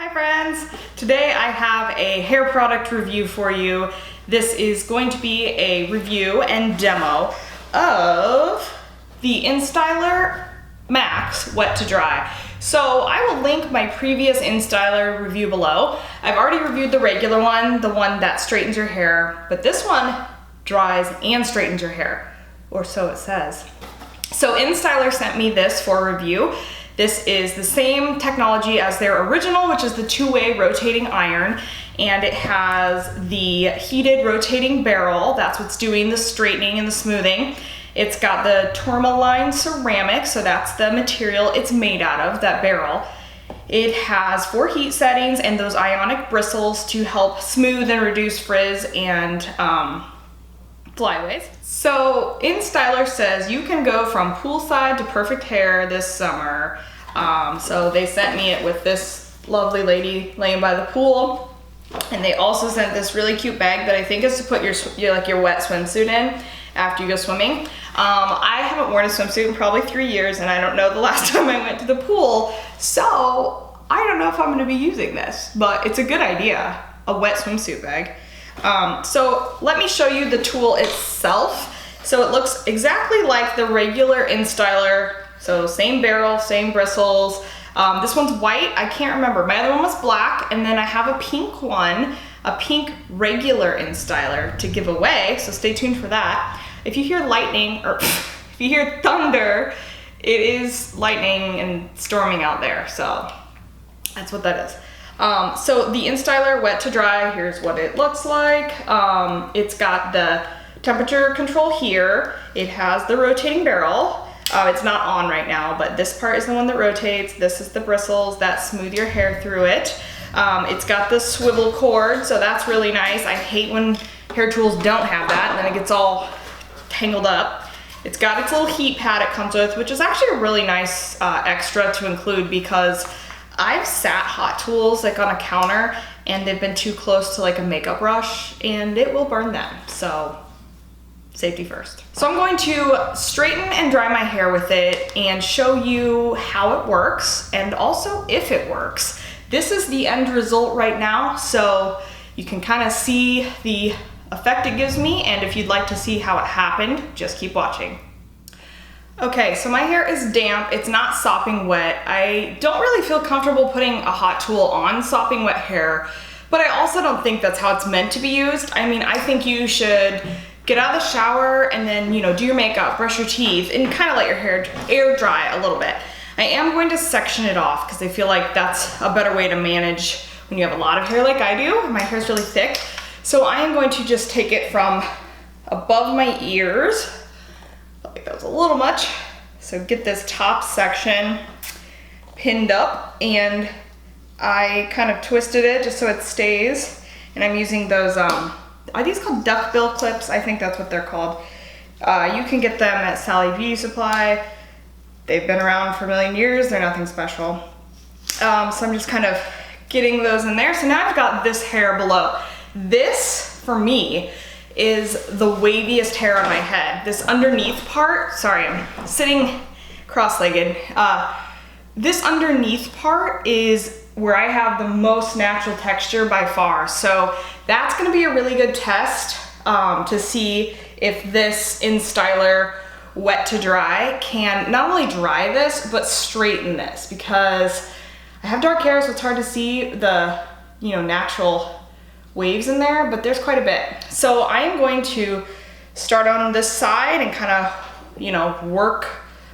Hi friends! Today I have a hair product review for you. This is going to be a review and demo of the InStyler MAX Wet to Dry. So I will link my previous InStyler review below. I've already reviewed the regular one, the one that straightens your hair, but this one dries and straightens your hair, or so it says. So InStyler sent me this for review. This is the same technology as their original, which is the two-way rotating iron, and it has the heated rotating barrel. That's what's doing the straightening and the smoothing. It's got the tourmaline ceramic, so that's the material it's made out of, that barrel. It has 4 heat settings and those ionic bristles to help smooth and reduce frizz and flyaways. So InStyler says you can go from poolside to perfect hair this summer. So they sent me it with this lovely lady laying by the pool, and they also sent this really cute bag that I think is to put your wet swimsuit in after you go swimming. I haven't worn a swimsuit in probably 3 years, and I don't know the last time I went to the pool, so I don't know if I'm going to be using this, but it's a good idea, a wet swimsuit bag. So let me show you the tool itself. So it looks exactly like the regular InStyler, so same barrel, same bristles. This one's white, I can't remember. My other one was black, and then I have a pink one, a pink regular InStyler to give away, so stay tuned for that. If you hear lightning, or if you hear thunder, it is lightning and storming out there, so that's what that is. So the InStyler Wet to Dry, here's what it looks like. It's got the temperature control here. It has the rotating barrel. It's not on right now, but this part is the one that rotates. This is the bristles that smooth your hair through it. It's got the swivel cord, so that's really nice. I hate when hair tools don't have that, and then it gets all tangled up. It's got its little heat pad it comes with, which is actually a really nice extra to include, because I've sat hot tools like on a counter and they've been too close to like a makeup brush and it will burn them. So safety first. So I'm going to straighten and dry my hair with it and show you how it works and also if it works. This is the end result right now, so you can kind of see the effect it gives me, and if you'd like to see how it happened, just keep watching. Okay, so my hair is damp, it's not sopping wet. I don't really feel comfortable putting a hot tool on sopping wet hair, but I also don't think that's how it's meant to be used. I mean, I think you should get out of the shower and then, do your makeup, brush your teeth, and kind of let your hair air dry a little bit. I am going to section it off because I feel like that's a better way to manage when you have a lot of hair like I do. My hair's really thick. So I am going to just take it from above my ears. Like that was a little much. So get this top section pinned up, and I kind of twisted it just so it stays. And I'm using those, are these called duckbill clips? I think that's what they're called. You can get them at Sally Beauty Supply. They've been around for a million years. They're nothing special. So I'm just kind of getting those in there. So now I've got this hair below. This, for me, is the waviest hair on my head. This underneath part, sorry, I'm sitting cross-legged. This underneath part is where I have the most natural texture by far. So that's gonna be a really good test to see if this InStyler Wet to Dry can not only dry this, but straighten this, because I have dark hair, so it's hard to see the, natural waves in there, but there's quite a bit. So I am going to start on this side and kind of, work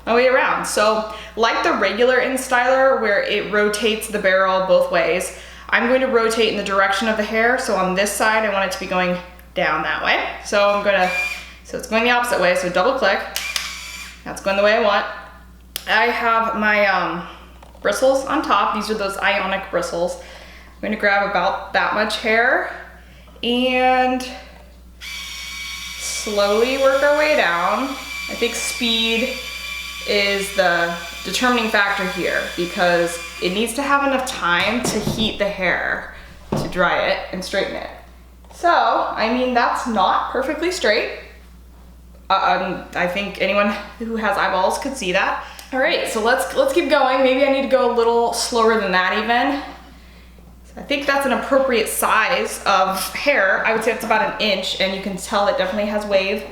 my way around. So like the regular InStyler where it rotates the barrel both ways, I'm going to rotate in the direction of the hair. So on this side, I want it to be going down that way. So it's going the opposite way. So double click, that's going the way I want. I have my bristles on top. These are those ionic bristles. I'm going to grab about that much hair and slowly work our way down. I think speed is the determining factor here, because it needs to have enough time to heat the hair to dry it and straighten it. So, I mean, that's not perfectly straight. I think anyone who has eyeballs could see that. All right, so let's keep going. Maybe I need to go a little slower than that even. I think that's an appropriate size of hair. I would say it's about 1 inch, and you can tell it definitely has wave.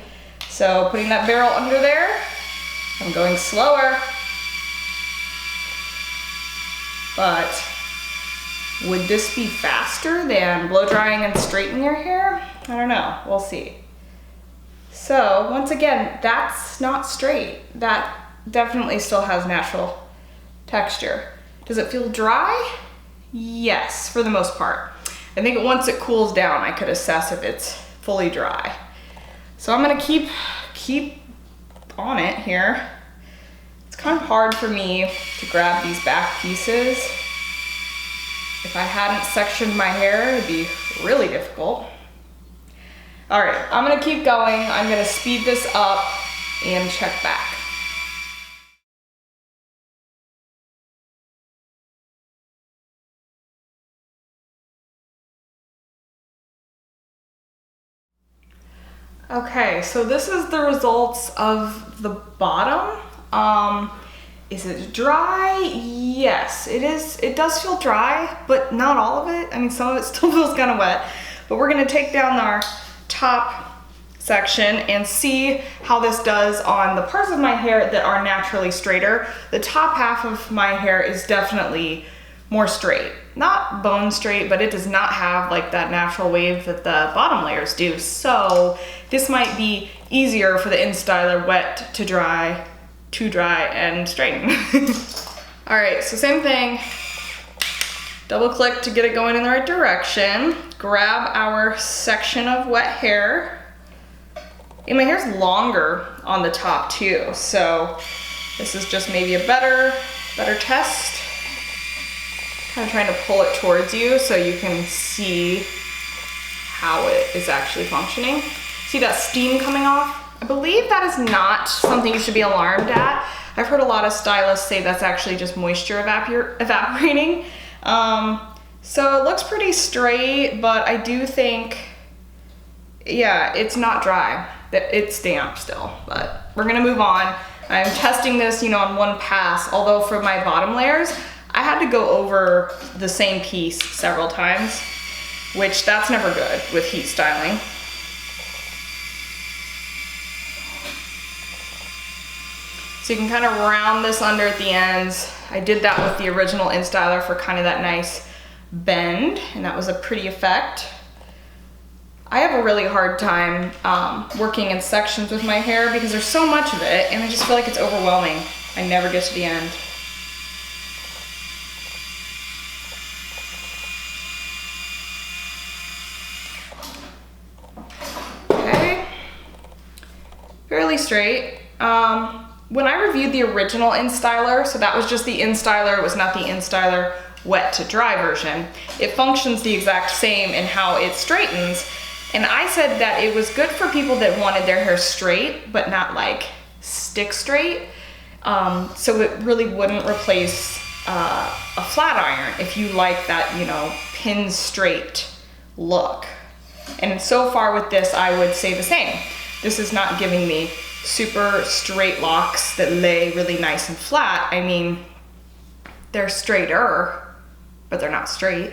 So putting that barrel under there, I'm going slower. But would this be faster than blow drying and straightening your hair? I don't know, we'll see. So once again, that's not straight. That definitely still has natural texture. Does it feel dry? Yes, for the most part. I think once it cools down, I could assess if it's fully dry. So I'm gonna keep on it here. It's kind of hard for me to grab these back pieces. If I hadn't sectioned my hair, it'd be really difficult. All right, I'm gonna keep going. I'm gonna speed this up and check back. Okay, so this is the results of the bottom. Is it dry? Yes, it is. It does feel dry, but not all of it. I mean, some of it still feels kind of wet, but we're gonna take down our top section and see how this does on the parts of my hair that are naturally straighter. The top half of my hair is definitely more straight. Not bone straight, but it does not have like that natural wave that the bottom layers do. So this might be easier for the InStyler Wet to dry and straighten. All right, so same thing. Double click to get it going in the right direction. Grab our section of wet hair. And my hair's longer on the top too, so this is just maybe a better test. Kind of trying to pull it towards you so you can see how it is actually functioning. See that steam coming off? I believe that is not something you should be alarmed at. I've heard a lot of stylists say that's actually just moisture evaporating. So it looks pretty straight, but I do think, yeah, it's not dry. It's damp still, but we're gonna move on. I'm testing this, on one pass, although for my bottom layers, I had to go over the same piece several times, which that's never good with heat styling. So you can kind of round this under at the ends. I did that with the original InStyler for kind of that nice bend, and that was a pretty effect. I have a really hard time working in sections with my hair because there's so much of it, and I just feel like it's overwhelming. I never get to the end. Okay, fairly straight. When I reviewed the original InStyler, so that was just the InStyler, it was not the InStyler Wet to Dry version, it functions the exact same in how it straightens. And I said that it was good for people that wanted their hair straight, but not like stick straight. So it really wouldn't replace a flat iron if you like that, pin straight look. And so far with this, I would say the same. This is not giving me super straight locks that lay really nice and flat. I mean, they're straighter, but they're not straight.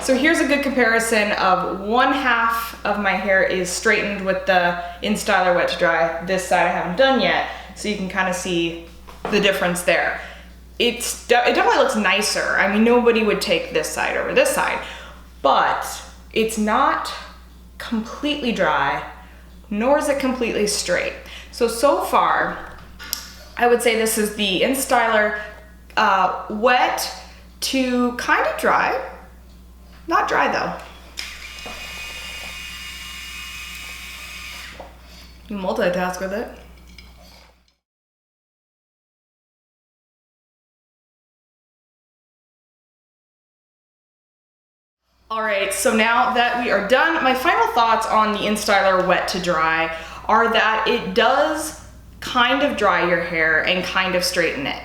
So here's a good comparison of one half of my hair is straightened with the InStyler Wet to Dry. This side I haven't done yet, so you can kind of see the difference there. It definitely looks nicer. I mean, nobody would take this side over this side, but it's not completely dry, nor is it completely straight. So far, I would say this is the InStyler Wet to kind of dry. Not dry though. You multitask with it. All right, so now that we are done, my final thoughts on the InStyler Wet to Dry are that it does kind of dry your hair and kind of straighten it.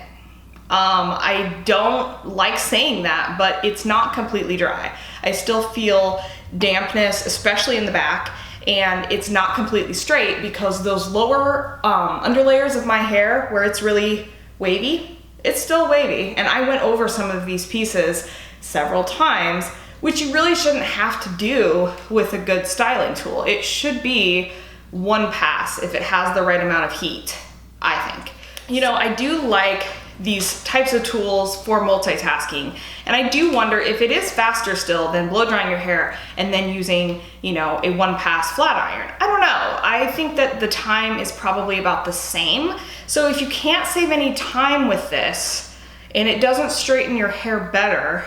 I don't like saying that, but it's not completely dry. I still feel dampness, especially in the back, and it's not completely straight because those lower underlayers of my hair where it's really wavy, it's still wavy. And I went over some of these pieces several times, which you really shouldn't have to do with a good styling tool. It should be one pass if it has the right amount of heat, I think. You know, I do like these types of tools for multitasking, and I do wonder if it is faster still than blow drying your hair and then using, you know, a one pass flat iron. I don't know. I think that the time is probably about the same. So if you can't save any time with this and it doesn't straighten your hair better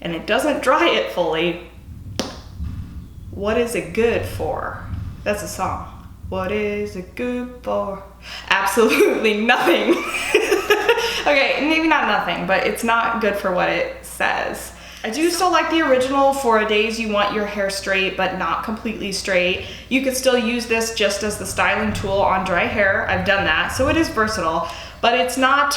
and it doesn't dry it fully, what is it good for? That's a song. What is it good for? Absolutely nothing. Okay, maybe not nothing, but it's not good for what it says. I do still like the original for days you want your hair straight but not completely straight. You could still use this just as the styling tool on dry hair. I've done that, so it is versatile, but it's not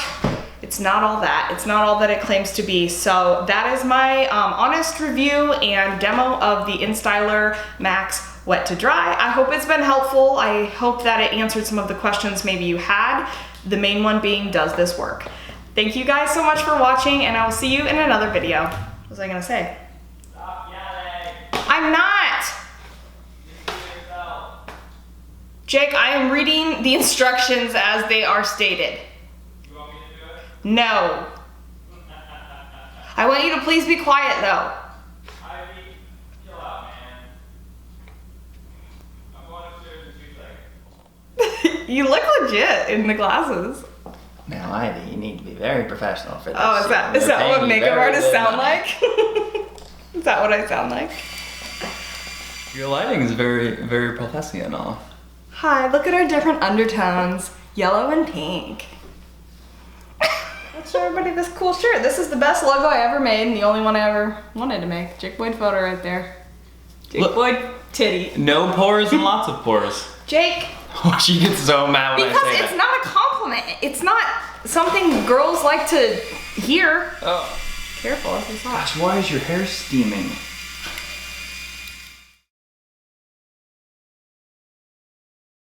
all that. It's not all that it claims to be. So that is my honest review and demo of the InStyler MAX Wet to Dry. I hope it's been helpful. I hope that it answered some of the questions maybe you had. The main one being, does this work? Thank you guys so much for watching, and I will see you in another video. What was I gonna say? Stop yelling. I'm not! Jake, I am reading the instructions as they are stated. You want me to do it? No. I want you to please be quiet though. Chill out, man. I'm going upstairs in 2 seconds. You look legit in the glasses. Now, Ivy, you need to be very professional for this. Oh, is that what makeup artists sound like? Is that what I sound like? Your lighting is very, very professional. Hi, look at our different undertones. Yellow and pink. Let's show everybody this cool shirt. This is the best logo I ever made and the only one I ever wanted to make. Jake Boyd photo right there. Jake Look. Boyd titty. No pores and lots of pores. Jake. Oh, she gets so mad when I say Because that. it's not a compliment. It's not something girls like to hear. Oh. Careful, this is hot. Gosh, why is your hair steaming?